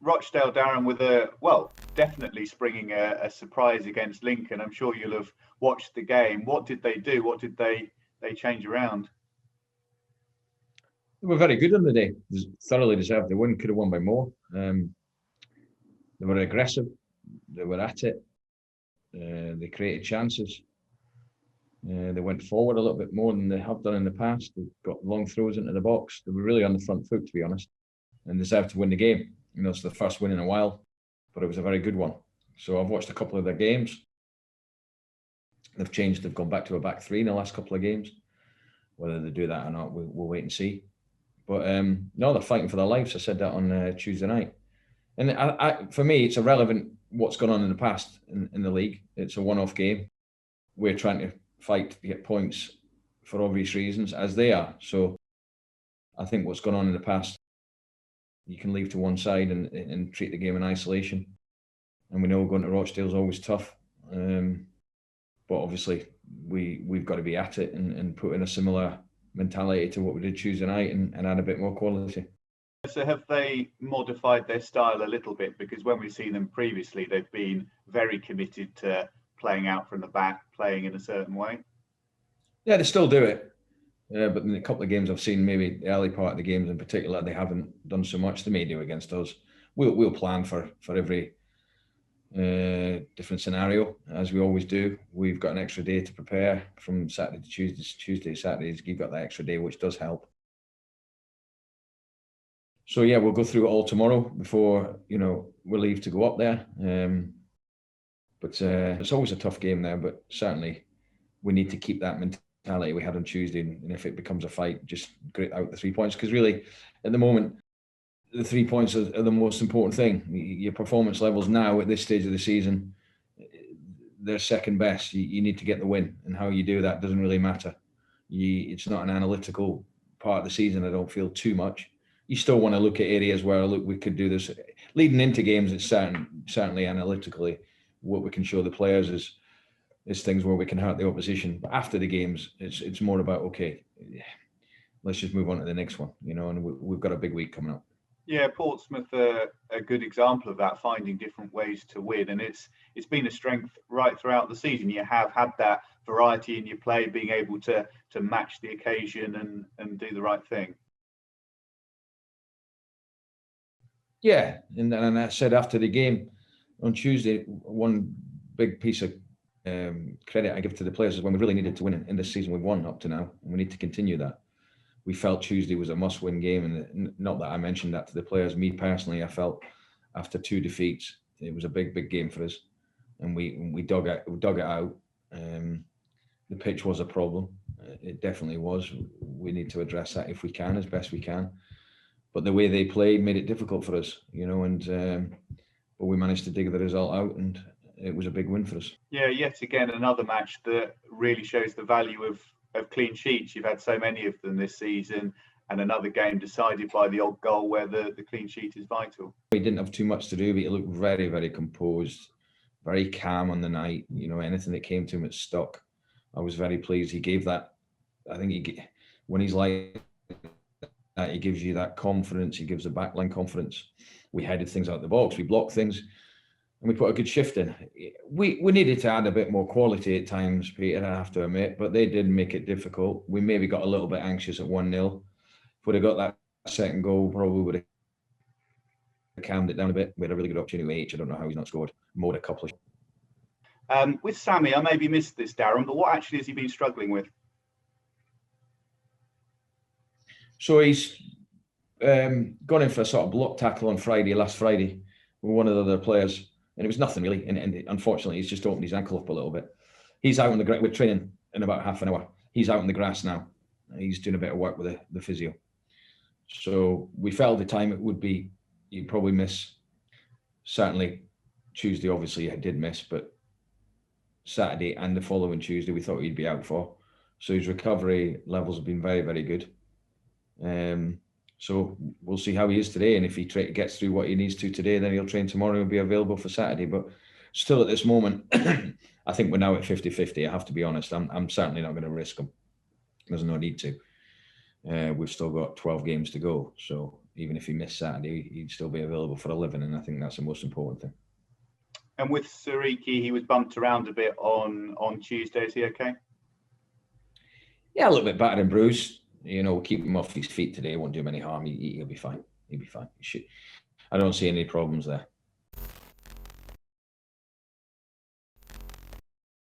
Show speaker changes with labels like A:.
A: Rochdale, Darren, with definitely springing a surprise against Lincoln. I'm sure you'll have watched the game. What did they do? What did they change around?
B: They were very good on the day. Thoroughly deserved the win. Could have won by more. They were aggressive. They were at it. They created chances. They went forward a little bit more than they have done in the past. They got long throws into the box. They were really on the front foot, to be honest, and deserved to win the game. It's the first win in a while, but it was a very good one. So I've watched a couple of their games. They've changed. They've gone back to a back three in the last couple of games. Whether they do that or not, we'll wait and see. But no, they're fighting for their lives. I said that on Tuesday night. And for me, it's irrelevant what's gone on in the past in the league. It's a one-off game. We're trying to fight to get points for obvious reasons, as they are. So I think what's gone on in the past, you can leave to one side and treat the game in isolation. And we know going to Rochdale is always tough. But obviously, we've got to be at it and put in a similar mentality to what we did Tuesday night and add a bit more quality.
A: So have they modified their style a little bit? Because when we've seen them previously, they've been very committed to playing out from the back, playing in a certain way.
B: Yeah, they still do it. But in a couple of games I've seen, maybe the early part of the games in particular, they haven't done so much. They may do against us. We'll plan for every different scenario, as we always do. We've got an extra day to prepare from Saturday to Tuesday to Saturdays. You've got that extra day, which does help. So yeah, we'll go through it all tomorrow before we leave to go up there. But it's always a tough game there. But certainly, we need to keep that mentality we had on Tuesday. And if it becomes a fight, just grit out the 3 points. Because really, at the moment, the 3 points are the most important thing. Your performance levels now at this stage of the season, they're second best. You need to get the win, and how you do that doesn't really matter. It's not an analytical part of the season. I don't feel too much. You still want to look at areas where we could do this. Leading into games, it's certainly analytically what we can show the players is things where we can hurt the opposition. But after the games, it's more about, okay, let's just move on to the next one, and we've got a big week coming up.
A: Yeah, Portsmouth are a good example of that, finding different ways to win, and it's been a strength right throughout the season. You have had that variety in your play, being able to match the occasion and do the right thing.
B: Yeah, and I said after the game on Tuesday, one big piece of credit I give to the players is when we really needed to win in this season, we've won up to now, and we need to continue that. We felt Tuesday was a must-win game, and not that I mentioned that to the players. Me personally, I felt after 2 defeats, it was a big game for us, and we dug it out. The pitch was a problem. It definitely was. We need to address that if we can, as best we can. But the way they played made it difficult for us, but we managed to dig the result out, and it was a big win for us.
A: Yeah, yet again, another match that really shows the value of clean sheets. You've had so many of them this season, and another game decided by the odd goal where the clean sheet is vital.
B: He didn't have too much to do, but he looked very, very composed, very calm on the night. Anything that came to him, it stuck. I was very pleased. He gave that. I think when he's like that, he gives you that confidence. He gives the backline confidence. We headed things out the box. We blocked things, and we put a good shift in. We needed to add a bit more quality at times, Peter, I have to admit, but they did make it difficult. We maybe got a little bit anxious at 1-0. If we'd have got that second goal, probably would have calmed it down a bit. We had a really good opportunity with H. I don't know how he's not scored more than a couple of.
A: With Sammy, I maybe missed this, Darren, but what actually has he been struggling with?
B: So he's gone in for a sort of block tackle on last Friday, with one of the other players. And it was nothing really. And unfortunately, he's just opened his ankle up a little bit. He's out on the grass. We're training in about half an hour. He's out on the grass now. He's doing a bit of work with the physio. So we felt the time it would be, you'd probably miss, certainly Tuesday, obviously I did miss, but Saturday and the following Tuesday, we thought he'd be out for. So his recovery levels have been very, very good. So we'll see how he is today, and if he gets through what he needs to today, then he'll train tomorrow and be available for Saturday. But still at this moment, I think we're now at 50-50. I have to be honest. I'm certainly not going to risk him. There's no need to. We've still got 12 games to go. So even if he missed Saturday, he'd still be available for a living, and I think that's the most important thing.
A: And with Sariki, he was bumped around a bit on Tuesday. Is he okay?
B: Yeah, a little bit battered and bruised. We'll keep him off his feet today. It won't do him any harm. He'll be fine. He'll be fine. I don't see any problems there.